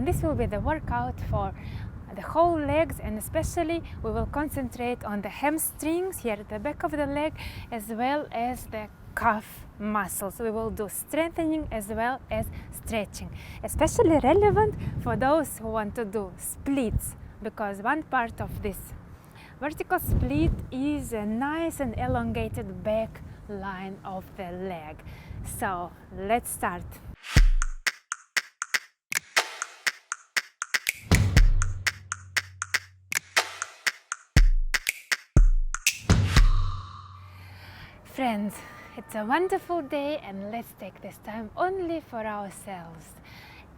This will be the workout for the whole legs, and especially we will concentrate on the hamstrings here at the back of the leg, as well as the calf muscles. We will do strengthening as well as stretching, especially relevant for those who want to do splits, because one part of this vertical split is a nice and elongated back line of the leg. So let's start. Friends, it's a wonderful day, and let's take this time only for ourselves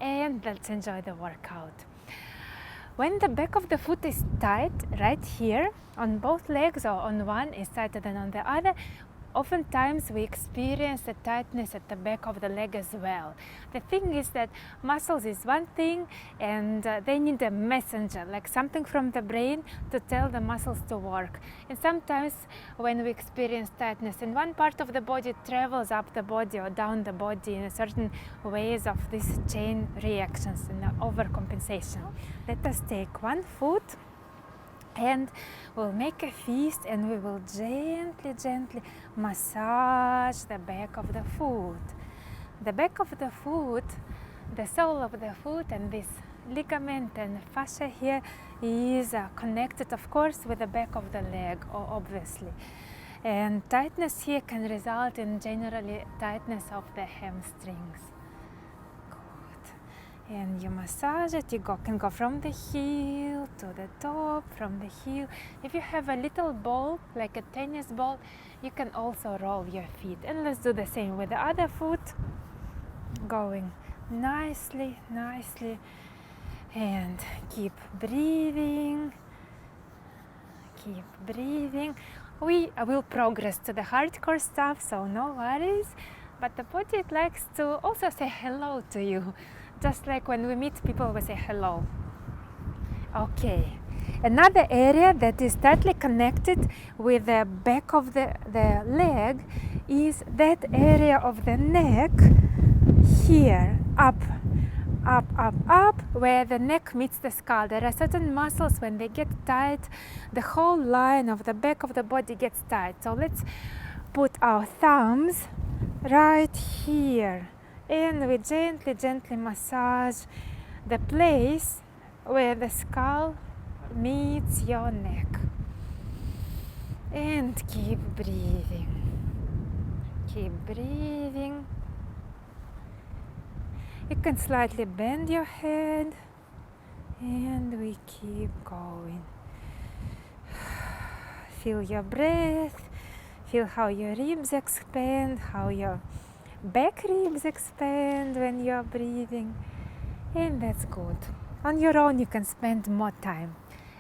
and let's enjoy the workout. When the back of the foot is tight, right here on both legs, or on one is tighter than on the other, oftentimes we experience the tightness at the back of the leg as well. The thing is that muscles is one thing, and they need a messenger, like something from the brain to tell the muscles to work. And sometimes when we experience tightness in one part of the body, it travels up the body or down the body in a certain ways of these chain reactions and overcompensation. Let us take one foot and we'll make a fist, and we will gently massage the back of the foot. The back of the foot, the sole of the foot, and this ligament and fascia here is connected, of course, with the back of the leg, obviously. And tightness here can result in generally tightness of the hamstrings. And you massage it, can go from the heel to the top, from the heel. If you have a little ball, like a tennis ball, you can also roll your feet. And let's do the same with the other foot. Going nicely, and keep breathing. We will progress to the hardcore stuff, so no worries. But the body, it likes to also say hello to you. Just like when we meet people, we say hello. Okay, another area that is tightly connected with the back of the leg is that area of the neck here, up, where the neck meets the skull. There are certain muscles, when they get tight, the whole line of the back of the body gets tight. So let's put our thumbs right here, and we gently massage the place where the skull meets your neck. And keep breathing. You can slightly bend your head, and we keep going. Feel your breath. Feel how your ribs expand, how your back ribs expand when you're breathing, and that's good. On your own you can spend more time.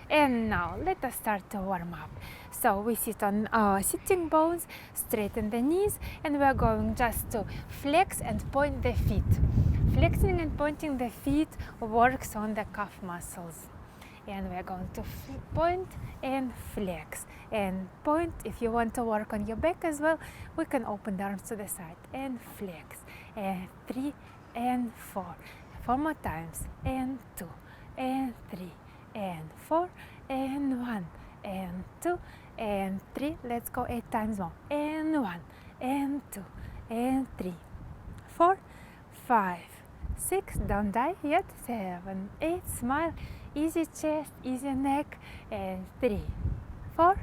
And now let us start to warm up. So we sit on our sitting bones, straighten the knees, and we are going just to flex and point the feet. Flexing and pointing the feet works on the calf muscles. And we are going to point and flex and point. If you want to work on your back as well, we can open the arms to the side and flex. And 3 and 4. 4 more times. And 2 and 3 and 4 and 1 and 2 and 3. Let's go 8 times more. And 1 and 2 and 3, 4, 5, 6. Don't die yet. 7, 8. Smile. Easy chest, easy neck, and 3, 4,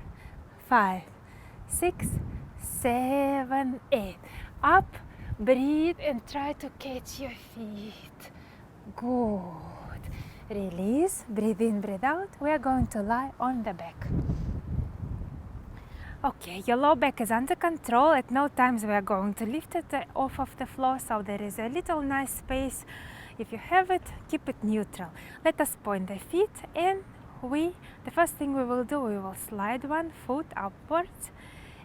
5, 6, 7, 8. Up, breathe, and try to catch your feet. Good. Release, breathe in, breathe out. We are going to lie on the back. Okay, your low back is under control. At no times we are going to lift it off of the floor, so there is a little nice space. If you have it, keep it neutral. Let us point the feet, and the first thing we will do, we will slide one foot upwards,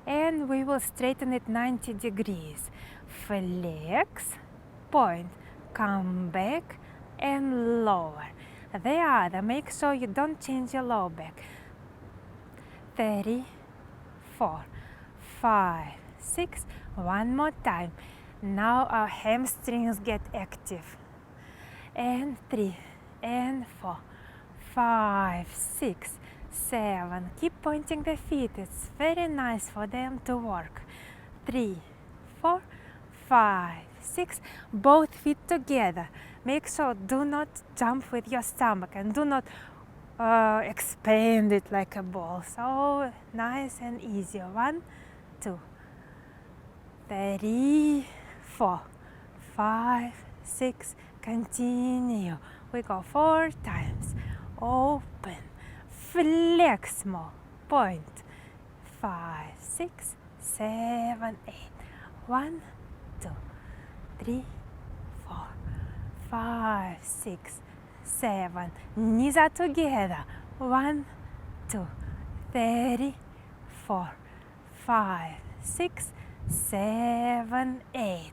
and we will straighten it 90 degrees. Flex, point, come back, and lower. The other, make sure you don't change your low back. 3, 4, 5, 6. One more time. Now our hamstrings get active. And 3 and 4, 5, 6, 7. Keep pointing the feet. It's very nice for them to work. 3, 4, 5, 6. Both feet together. Make sure do not jump with your stomach and do not expand it like a ball. So nice and easy. 1, 2, 3, 4, 5, 6. Continue. We go 4 times. Open. Flex more. Point. 5, 6, 7, 8. 1, 2, 3, 4, 5, 6, 7. Knees are together. 1, 2, 3, 4, 5, 6, 7, 8.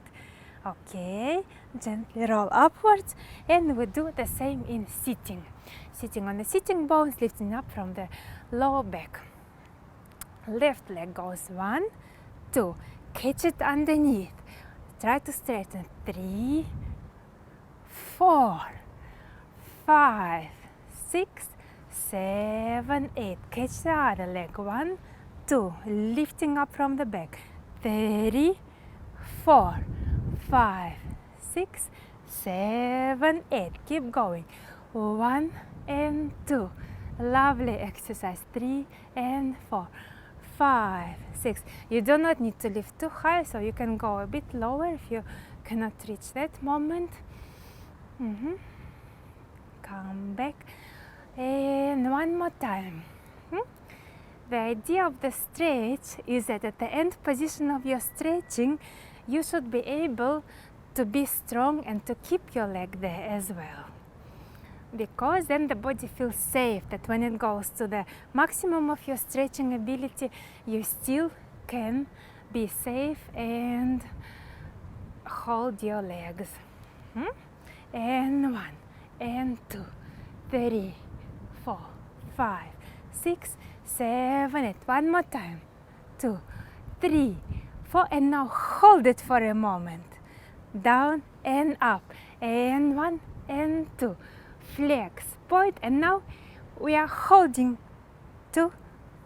Okay, gently roll upwards, and we do the same in sitting. Sitting on the sitting bones, lifting up from the lower back. Left leg goes 1, 2. Catch it underneath. Try to straighten. 3, 4, 5, 6, 7, 8. Catch the other leg. 1, 2. Lifting up from the back. 3, 4, 5, 6, 7, 8. Keep going. 1 and 2. Lovely exercise. 3 and 4, 5, 6. You do not need to lift too high, so you can go a bit lower if you cannot reach that moment. Come back. And one more time. The idea of the stretch is that at the end position of your stretching, you should be able to be strong and to keep your leg there as well. Because then the body feels safe, that when it goes to the maximum of your stretching ability, you still can be safe and hold your legs. And 1, and 2, 3, 4, 5, 6, 7, 8. One more time. 2, 3, 4, and now hold it for a moment. Down and up. And 1 and 2. Flex, point, and now we are holding. 2,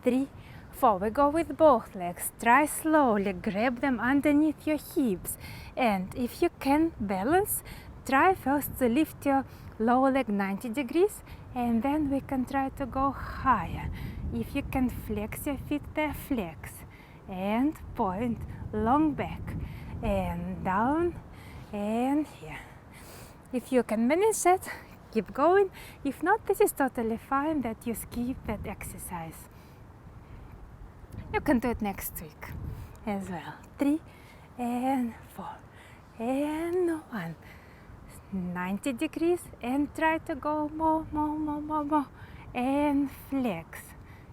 3, 4. We go with both legs. Try slowly, grab them underneath your hips. And if you can balance, try first to lift your lower leg 90 degrees, and then we can try to go higher. If you can flex your feet there, flex. And point, long back, and down, and here. If you can manage that, keep going. If not, this is totally fine that you skip that exercise. You can do it next week as well. 3 and 4 and 1. 90 degrees, and try to go more, and flex,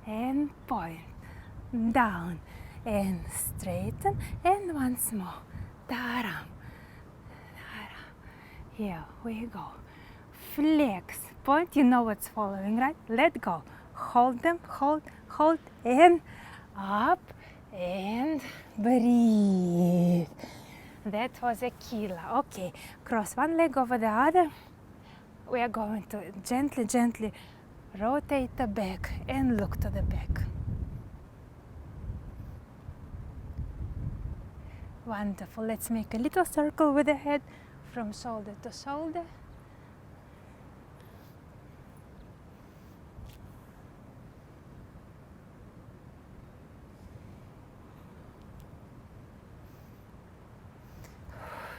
and point, down, and straighten, and once more. Taram. Here we go. Flex, point, you know what's following, right? Let go. Hold them, hold, and up, and breathe. That was a killer. Okay, cross one leg over the other. We are going to gently rotate the back and look to the back. Wonderful. Let's make a little circle with the head from shoulder to shoulder.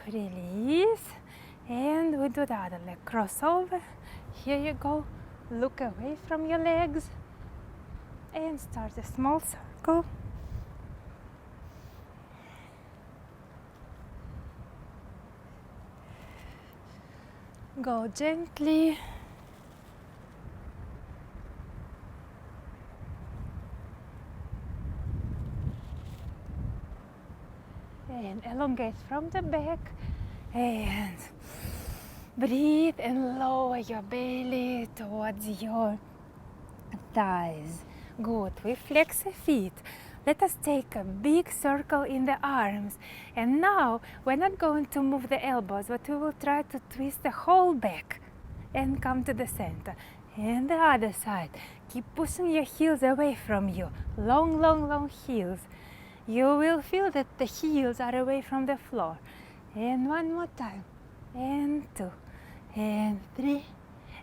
Release, and we do the other leg. Cross over. Here you go. Look away from your legs and start a small circle. Go gently. And elongate from the back, and breathe and lower your belly towards your thighs. Good. We flex the feet. Let us take a big circle in the arms. And now we're not going to move the elbows, but we will try to twist the whole back and come to the center. And the other side. Keep pushing your heels away from you. Long, long, long heels. You will feel that the heels are away from the floor. And one more time. And 2. And 3.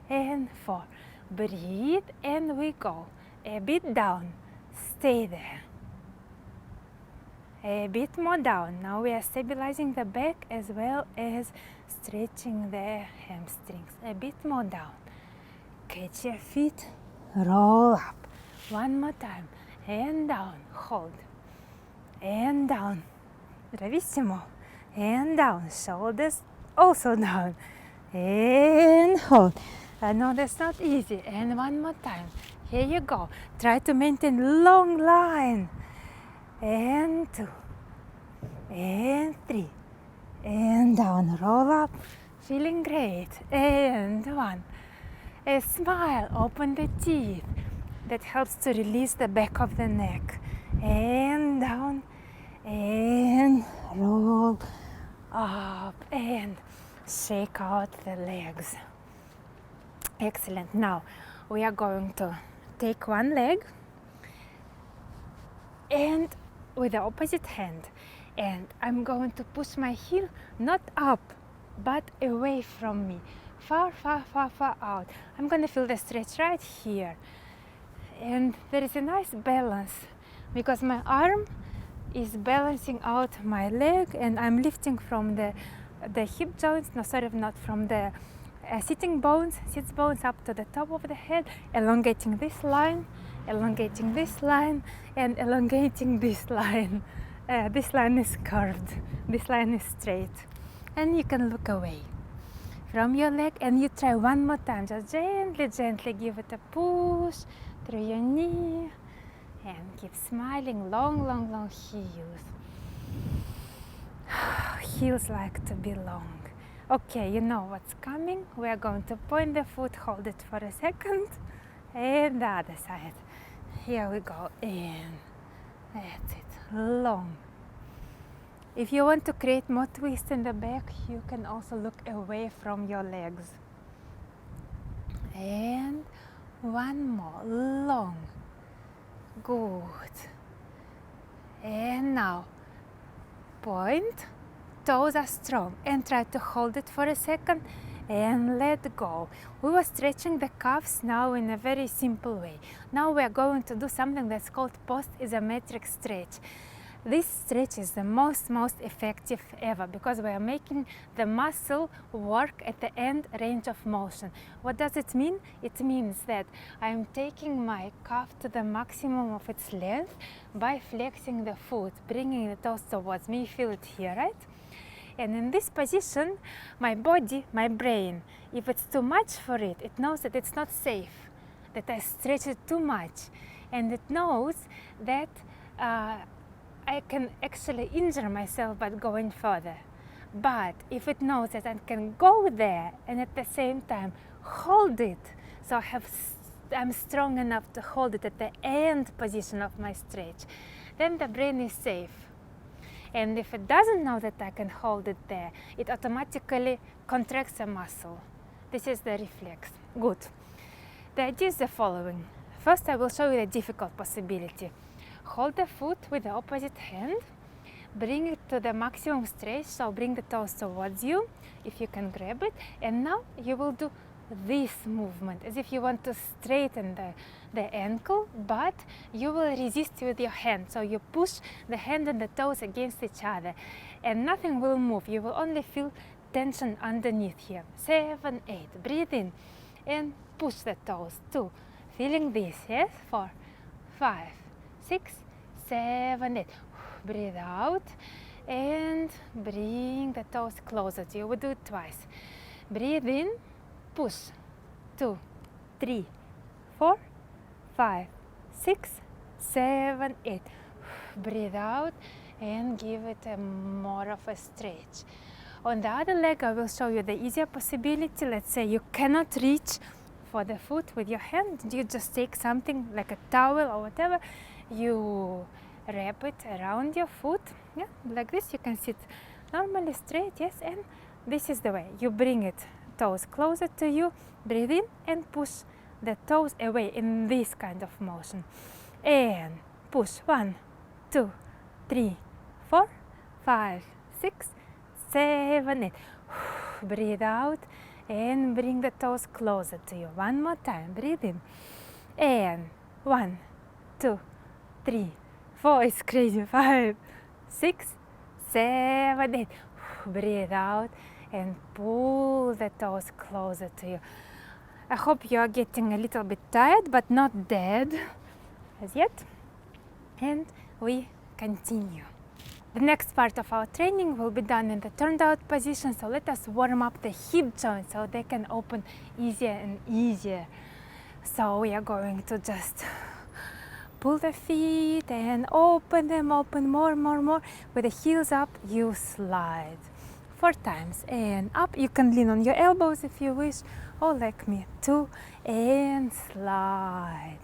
And 4. Breathe and we go. A bit down. Stay there. A bit more down. Now we are stabilizing the back as well as stretching the hamstrings. A bit more down. Catch your feet. Roll up. One more time. And down. Hold. And down. Bravissimo. And down. Shoulders also down. And hold. I know that's not easy. And one more time. Here you go. Try to maintain long line. And 2. And 3. And down. Roll up. Feeling great. And 1. A smile. Open the teeth. That helps to release the back of the neck. And down. And roll up. And shake out the legs. Excellent. Now we are going to take one leg and with the opposite hand, and I'm going to push my heel not up but away from me, far, far, far, far out. I'm going to feel the stretch right here, and there is a nice balance because my arm is balancing out my leg and I'm lifting from the hip joints, not from the sits bones up to the top of the head, elongating this line, and elongating this line. This line is curved, this line is straight. And you can look away from your leg and you try one more time. Just gently give it a push through your knee and keep smiling. Long, long, long heels. Heels like to be long. Okay, you know what's coming. We are going to point the foot, hold it for a second, and the other side. Here we go, in. That's it, long. If you want to create more twist in the back, you can also look away from your legs. And one more, long. Good. And now, point. Toes are strong and try to hold it for a second and let go. We were stretching the calves now in a very simple way. Now we are going to do something that's called post-isometric stretch. This stretch is the most effective ever because we are making the muscle work at the end range of motion. What does it mean? It means that I am taking my calf to the maximum of its length by flexing the foot, bringing the toes towards me. You feel it here, right? And in this position, my body, my brain, if it's too much for it, it knows that it's not safe, that I stretch it too much, and it knows that I can actually injure myself by going further. But if it knows that I can go there and at the same time hold it, so I'm strong enough to hold it at the end position of my stretch, then the brain is safe. And if it doesn't know that I can hold it there, it automatically contracts a muscle. This is the reflex. Good. The idea is the following. First, I will show you the difficult possibility. Hold the foot with the opposite hand, bring it to the maximum stretch, so bring the toes towards you, if you can grab it, and now you will do this movement, as if you want to straighten the ankle, but you will resist with your hand, so you push the hand and the toes against each other, and nothing will move, you will only feel tension underneath here. 7, 8, breathe in, and push the toes, 2, feeling this, yes, 4, 5, 6, 7, 8. Breathe out and bring the toes closer to you. We'll do it twice. Breathe in, push. 2, 3, 4, 5, 6, 7, 8. Breathe out and give it more of a stretch. On the other leg, I will show you the easier possibility. Let's say you cannot reach for the foot with your hand. You just take something like a towel or whatever. You wrap it around your foot, like this. You can sit normally straight, yes, and this is the way. You bring it toes closer to you. Breathe in and push the toes away in this kind of motion. And push. 1, 2, 3, 4, 5, 6, 7, 8. Breathe out and bring the toes closer to you. One more time. Breathe in. And 1, 2, 3, 4. It's crazy. 5, 6, 7, 8. Breathe out and pull the toes closer to you. I hope you are getting a little bit tired, but not dead as yet. And we continue. The next part of our training will be done in the turned out position, so let us warm up the hip joints so they can open easier and easier. So we are going to just pull the feet and open them, open more. With the heels up, you slide 4 times and up. You can lean on your elbows if you wish, or like me, 2 and slide.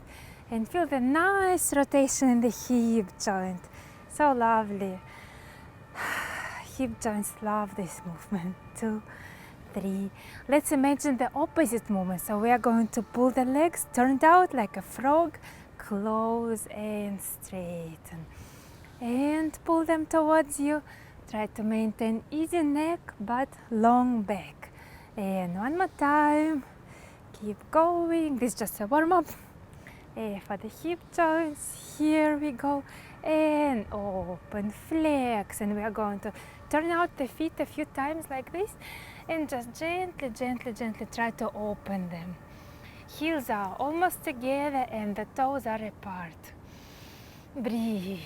And feel the nice rotation in the hip joint. So lovely. Hip joints love this movement. 2, 3. Let's imagine the opposite movement. So we are going to pull the legs turned out like a frog, close and straighten. And pull them towards you. Try to maintain easy neck but long back. And one more time. Keep going. This is just a warm up. For the hip joints, here we go. And open, flex. And we are going to turn out the feet a few times like this. And just gently try to open them. Heels are almost together and the toes are apart. Breathe.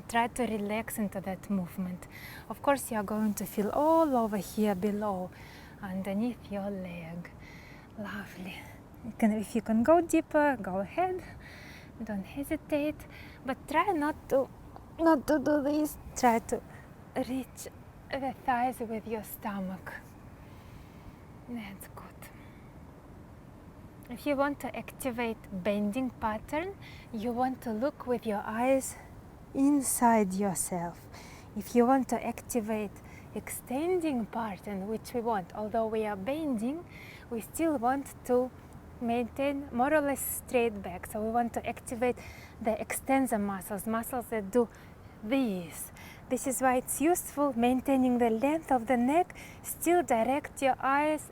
Try to relax into that movement. Of course, you are going to feel all over here below, underneath your leg. Lovely. If you can go deeper, go ahead. Don't hesitate, but try not to do this. Try to reach the thighs with your stomach. That's good. If you want to activate bending pattern, you want to look with your eyes inside yourself. If you want to activate extending pattern, which we want, although we are bending, we still want to maintain more or less straight back. So we want to activate the extensor muscles that do this. This is why it's useful maintaining the length of the neck. Still direct your eyes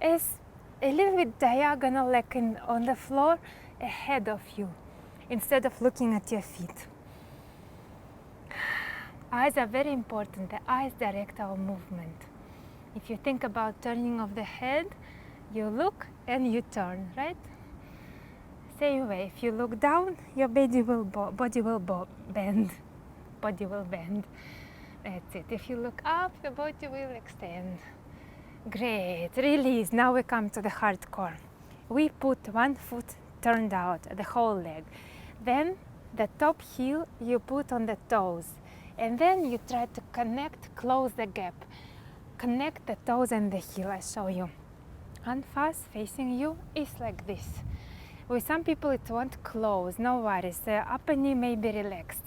as a little bit diagonal, like on the floor ahead of you, instead of looking at your feet. Eyes are very important. The eyes direct our movement. If you think about turning of the head, you look and you turn, right? Same way, if you look down, your body will bend. Body will bend. That's it. If you look up, your body will extend. Great. Release. Now we come to the hardcore. We put one foot turned out, the whole leg. Then the top heel you put on the toes. And then you try to close the gap. Connect the toes and the heel. I show you. Unfast facing you is like this. With some people it won't close, no worries. The upper knee may be relaxed.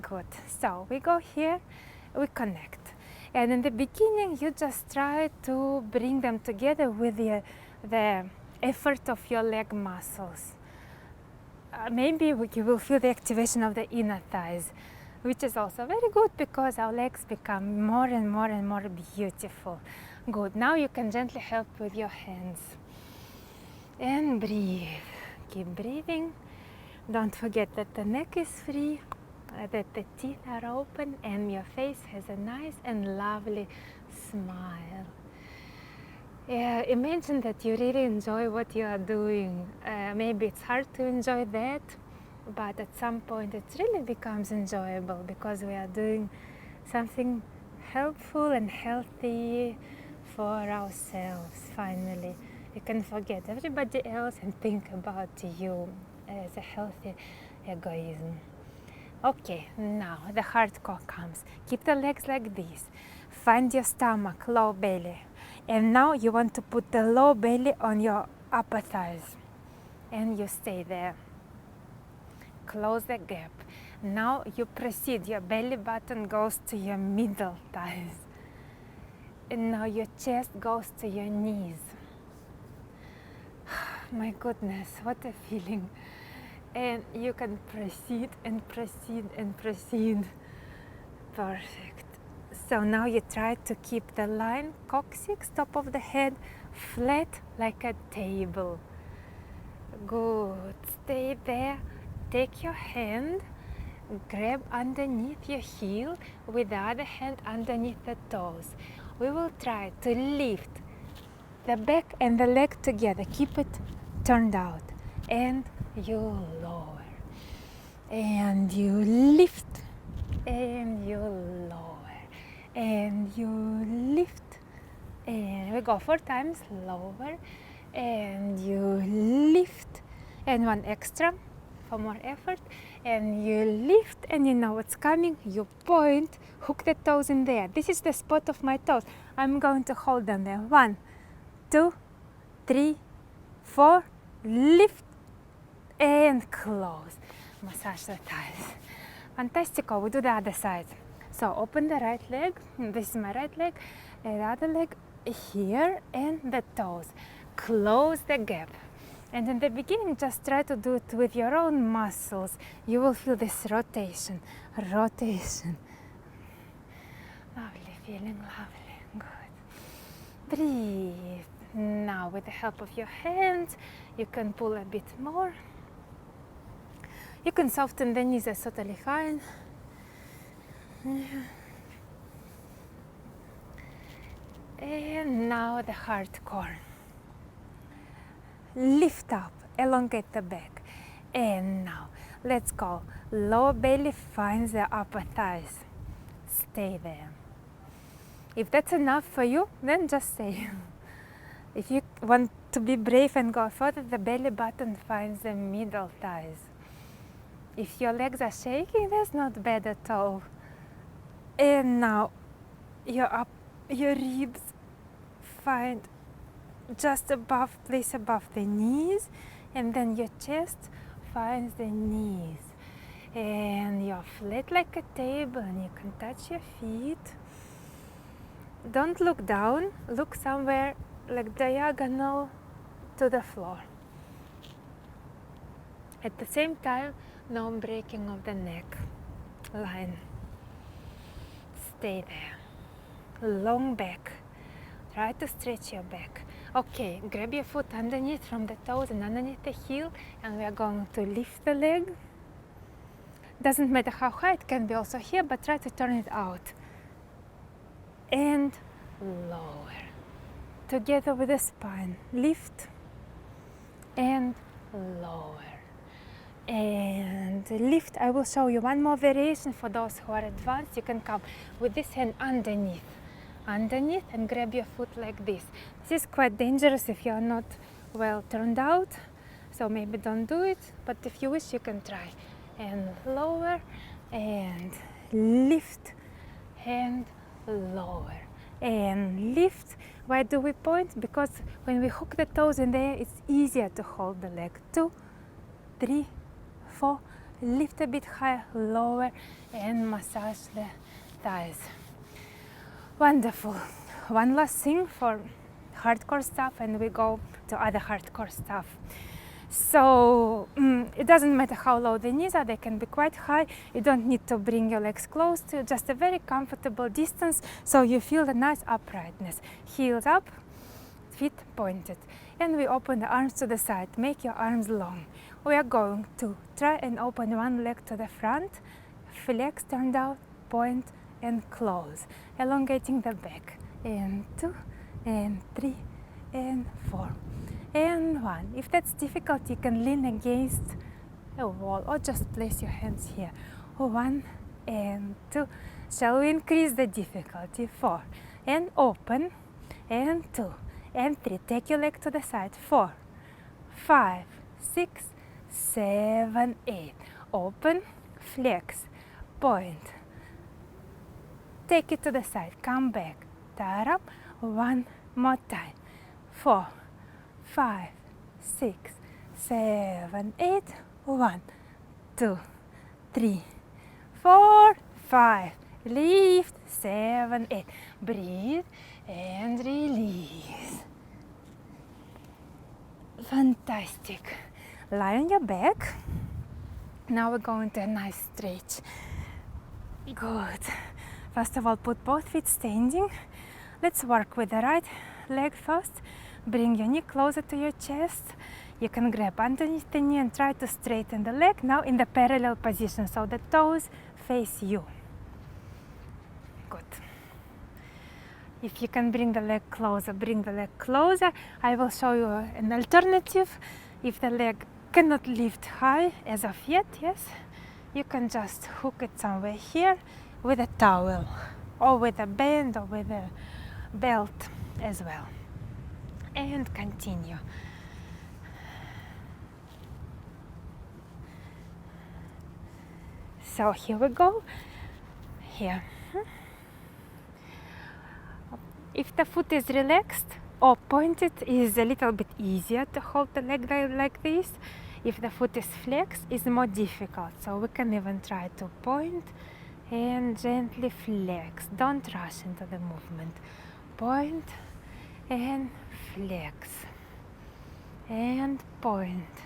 Good. So we go here, we connect. And in the beginning you just try to bring them together with the effort of your leg muscles. Maybe you will feel the activation of the inner thighs, which is also very good because our legs become more and more beautiful. Good. Now you can gently help with your hands. And breathe. Keep breathing. Don't forget that the neck is free, that the teeth are open, and your face has a nice and lovely smile. Imagine that you really enjoy what you are doing. Maybe it's hard to enjoy that, but at some point it really becomes enjoyable because we are doing something helpful and healthy for ourselves. Finally, you can forget everybody else and think about you as a healthy egoism. Okay, now the hardcore comes. Keep the legs like this. Find your stomach, low belly. And now you want to put the low belly on your upper thighs. And you stay there. Close the gap. Now you proceed. Your belly button goes to your middle thighs. and now your chest goes to your knees. My goodness, what a feeling. And you can proceed and proceed and proceed. Perfect. So now you try to keep the line, coccyx, top of the head, flat like a table. Good. Stay there. Take your hand, grab underneath your heel with the other hand underneath the toes. We will try to lift the back and the leg together. Keep it turned out. And you lower. And you lift. And you lower. And you lift. And we go 4 times. Lower. And you lift. And one extra for more effort. And you lift, and you know what's coming. You point, hook the toes in there. This is the spot of my toes. I'm going to hold them there. 1, 2, 3, 4. Lift and close. Massage the thighs. Fantastico. We do the other side. So open the right leg. This is my right leg. And the other leg here, and the toes. Close the gap. And in the beginning, just try to do it with your own muscles. You will feel this rotation, rotation. Lovely feeling, lovely, good. Breathe. Now, with the help of your hands, you can pull a bit more. You can soften the knees, that's totally fine. And now the hardcore. Lift up, elongate the back. And now, let's go. Lower belly finds the upper thighs. Stay there. If that's enough for you, then just stay. If you want to be brave and go further, the belly button finds the middle thighs. If your legs are shaking, that's not bad at all. And now, your ribs find just above, place above the knees, and then your chest finds the knees. And you're flat like a table, and you can touch your feet. Don't look down, look somewhere like diagonal to the floor. At the same time, no breaking of the neck line. Stay there. Long back. Try to stretch your back. Okay, grab your foot underneath from the toes and underneath the heel, and we are going to lift the leg. Doesn't matter how high, it can be also here, but try to turn it out. And lower. Together with the spine. Lift and lower. And lift. I will show you one more variation for those who are advanced. You can come with this hand underneath and grab your foot like this. This is quite dangerous if you are not well turned out, so maybe don't do it, but if you wish, you can try. And lower and lift and lower and lift. Why do we point? Because when we hook the toes in there, it's easier to hold the leg. 2, 3, 4. Lift a bit higher, lower, and massage the thighs. Wonderful. One last thing for hardcore stuff, and we go to other hardcore stuff. So it doesn't matter how low the knees are, they can be quite high. You don't need to bring your legs close to just a very comfortable distance, so you feel a nice uprightness. Heels up, feet pointed. And we open the arms to the side. Make your arms long. We are going to try and open one leg to the front, flex, turn out, point, and close, elongating the back. And 2, and 3, and 4, and 1. If that's difficult, you can lean against a wall or just place your hands here. 1 and 2. Shall we increase the difficulty? 4, and open, and 2, and 3. Take your leg to the side. 4, 5, 6, 7, 8. Open, flex, point. Take it to the side, come back, tie up, 1 more time. 4, 5, 6, 7, 8. 1, 2, 3, 4, 5, lift, 7, 8, breathe and release. Fantastic. Lie on your back. Now we're going to a nice stretch. Good. First of all, put both feet standing. Let's work with the right leg first. Bring your knee closer to your chest. You can grab underneath the knee and try to straighten the leg. Now in the parallel position, so the toes face you. Good. If you can bring the leg closer, bring the leg closer. I will show you an alternative. If the leg cannot lift high as of yet, yes, you can just hook it somewhere here with a towel or with a band or with a belt as well. And continue. So here we go. Here. If the foot is relaxed or pointed, it is a little bit easier to hold the leg like this. If the foot is flexed, it's more difficult. So we can even try to point and gently flex. Don't rush into the movement. Point and flex. And point.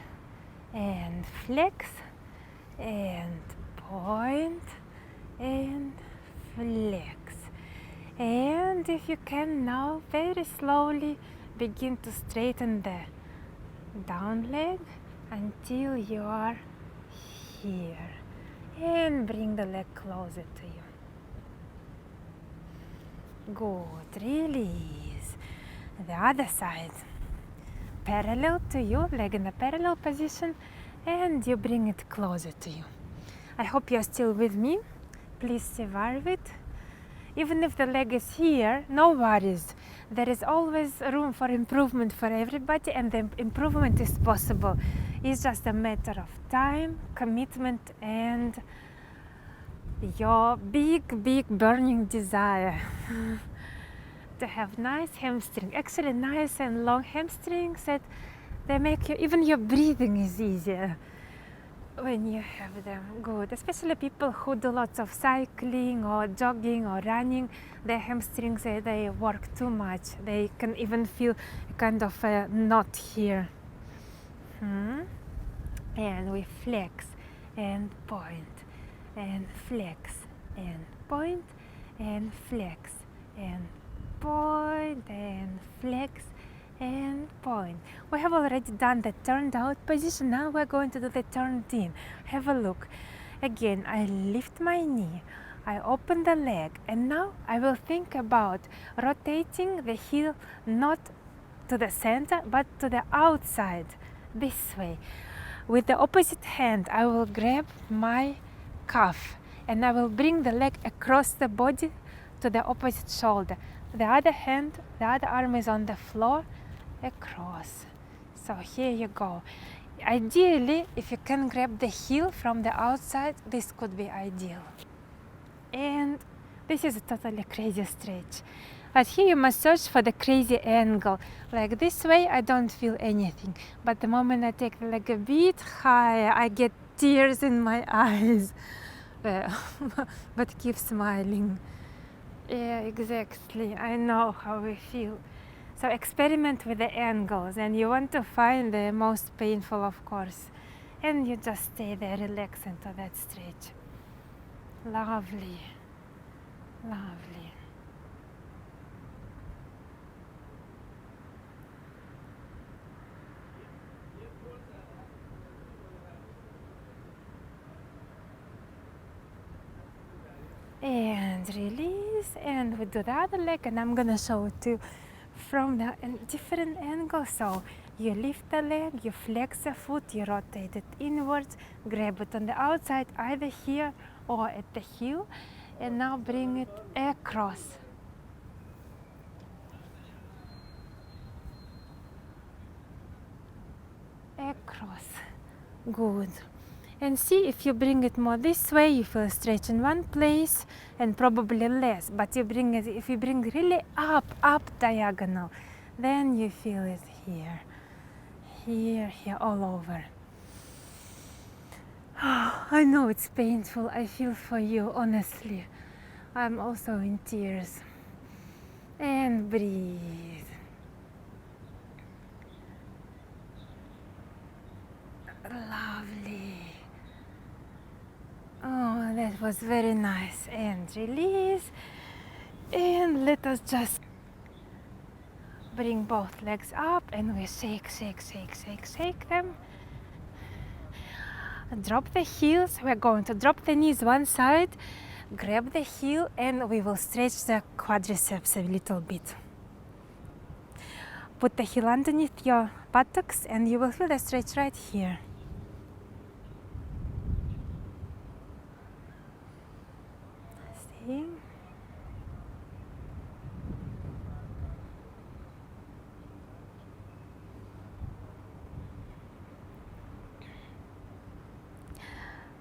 And flex. And point. And flex. And if you can now, very slowly begin to straighten the down leg until you are here. And bring the leg closer to you. Good. Release. The other side. Parallel to you, leg in the parallel position, and you bring it closer to you. I hope you're still with me. Please survive it. Even if the leg is here, no worries. There is always room for improvement for everybody, and the improvement is possible. It's just a matter of time, commitment, and your big burning desire to have nice hamstring. Actually, nice and long hamstrings that they make you, even your breathing is easier when you have them. Good. Especially people who do lots of cycling or jogging or running, their hamstrings, they work too much. They can even feel kind of a knot here. And we flex and point and flex and point and flex and point and flex and point. We have already done the turned out position. Now we're going to do the turned in. Have a look. Again, I lift my knee, I open the leg, and now I will think about rotating the heel not to the center but to the outside, this way. With the opposite hand, I will grab my calf and I will bring the leg across the body to the opposite shoulder. The other hand, the other arm is on the floor, across. So here you go. Ideally, if you can grab the heel from the outside, this could be ideal. And this is a totally crazy stretch. But here you must search for the crazy angle. Like this way, I don't feel anything. But the moment I take the leg a bit higher, I get tears in my eyes. But keep smiling. Yeah, exactly. I know how we feel. So experiment with the angles, and you want to find the most painful, of course. And you just stay there, relax into that stretch. Lovely. Lovely. And release, and we do the other leg, and I'm gonna show it to you from the different angles. So you lift the leg, you flex the foot, you rotate it inwards, grab it on the outside, either here or at the heel, and now bring it across. Across. Good. And see, if you bring it more this way, you feel a stretch in one place and probably less. But you bring it, if you bring really up diagonal, then you feel it here, here, all over. Oh, I know it's painful. I feel for you, honestly. I'm also in tears. And breathe. Lovely. Oh, that was very nice. And release. And let us just bring both legs up and we shake, shake, shake, shake, shake them. Drop the heels. We're going to drop the knees one side, grab the heel, and we will stretch the quadriceps a little bit. Put the heel underneath your buttocks and you will feel the stretch right here. See?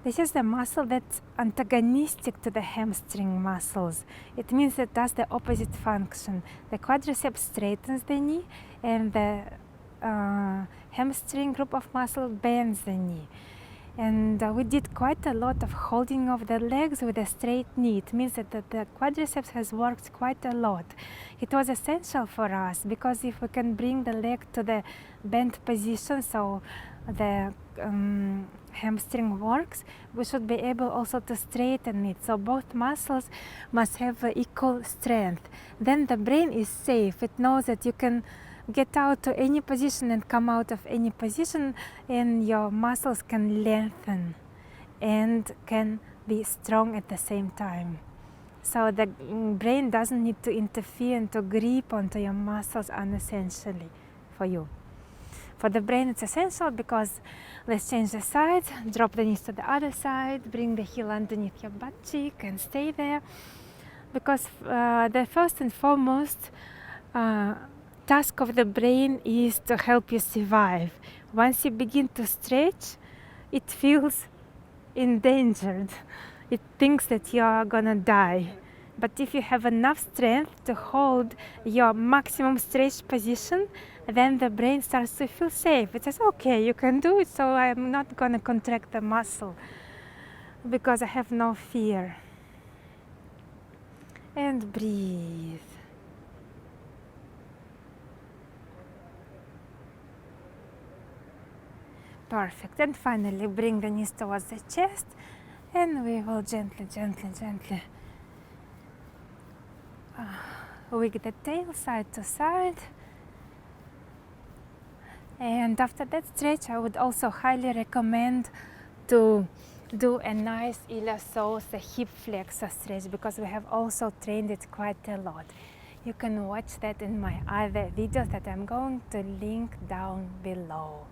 This is the muscle that's antagonistic to the hamstring muscles. It means it does the opposite function. The quadriceps straightens the knee and the hamstring group of muscle bends the knee. And we did quite a lot of holding of the legs with a straight knee. It means that the quadriceps has worked quite a lot. It was essential for us because if we can bring the leg to the bent position, so the hamstring works, we should be able also to straighten it. So both muscles must have equal strength. Then the brain is safe. It knows that you can get out to any position and come out of any position, and your muscles can lengthen and can be strong at the same time. So the brain doesn't need to interfere and to grip onto your muscles unnecessarily for you. For the brain it's essential because let's change the sides, drop the knees to the other side, bring the heel underneath your butt cheek and stay there, because the first and foremost task of the brain is to help you survive. Once you begin to stretch, it feels endangered. It thinks that you are gonna die. But if you have enough strength to hold your maximum stretch position, then the brain starts to feel safe. It says, okay, you can do it, so I'm not gonna contract the muscle because I have no fear. And breathe. Perfect. And finally, bring the knees towards the chest, and we will gently, gently, gently wig the tail side to side. And after that stretch, I would also highly recommend to do a nice iliopsoas, the hip flexor stretch, because we have also trained it quite a lot. You can watch that in my other videos that I'm going to link down below.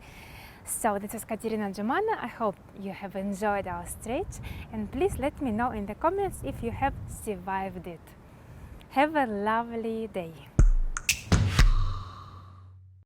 So this is Katerina Jumana. I hope you have enjoyed our stretch, and please let me know in the comments if you have survived it. Have a lovely day.